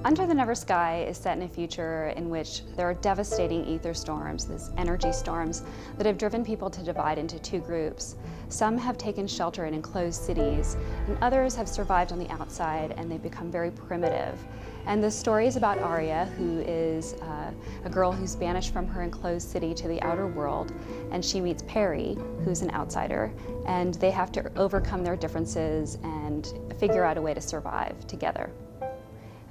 Under the Never Sky is set in a future in which there are devastating ether storms, these energy storms, that have driven people to divide into two groups. Some have taken shelter in enclosed cities, and others have survived on the outside, and they've become very primitive. And the story is about Aria, who is a girl who's banished from her enclosed city to the outer world, and she meets Perry, who's an outsider, and they have to overcome their differences and figure out a way to survive together.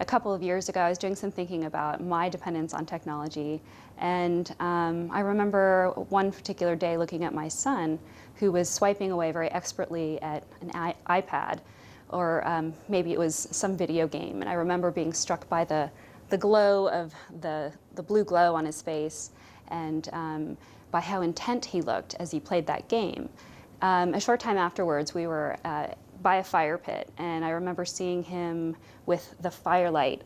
A couple of years ago, I was doing some thinking about my dependence on technology, and I remember one particular day looking at my son, who was swiping away very expertly at an iPad, or maybe it was some video game, and I remember being struck by the glow of the blue glow on his face, and by how intent he looked as he played that game. A short time afterwards, we were by a fire pit, and I remember seeing him with the firelight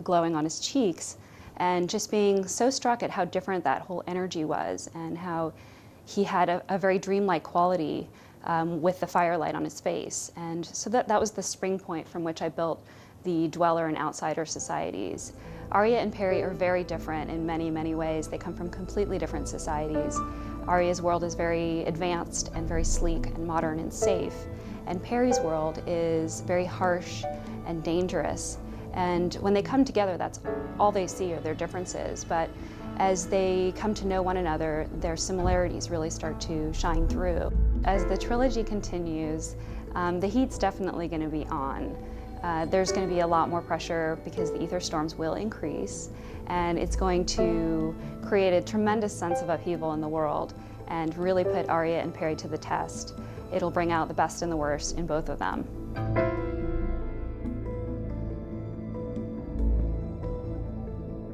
glowing on his cheeks, and just being so struck at how different that whole energy was, and how he had a very dreamlike quality with the firelight on his face. And so that was the spring point from which I built the dweller and outsider societies. Aria and Perry are very different in many, many ways. They come from completely different societies. Aria's world is very advanced and very sleek and modern and safe. And Perry's world is very harsh and dangerous. And when they come together, that's all they see are their differences. But as they come to know one another, their similarities really start to shine through. As the trilogy continues, the heat's definitely going to be on. There's going to be a lot more pressure because the ether storms will increase, and it's going to create a tremendous sense of upheaval in the world and really put Aria and Perry to the test. It'll bring out the best and the worst in both of them.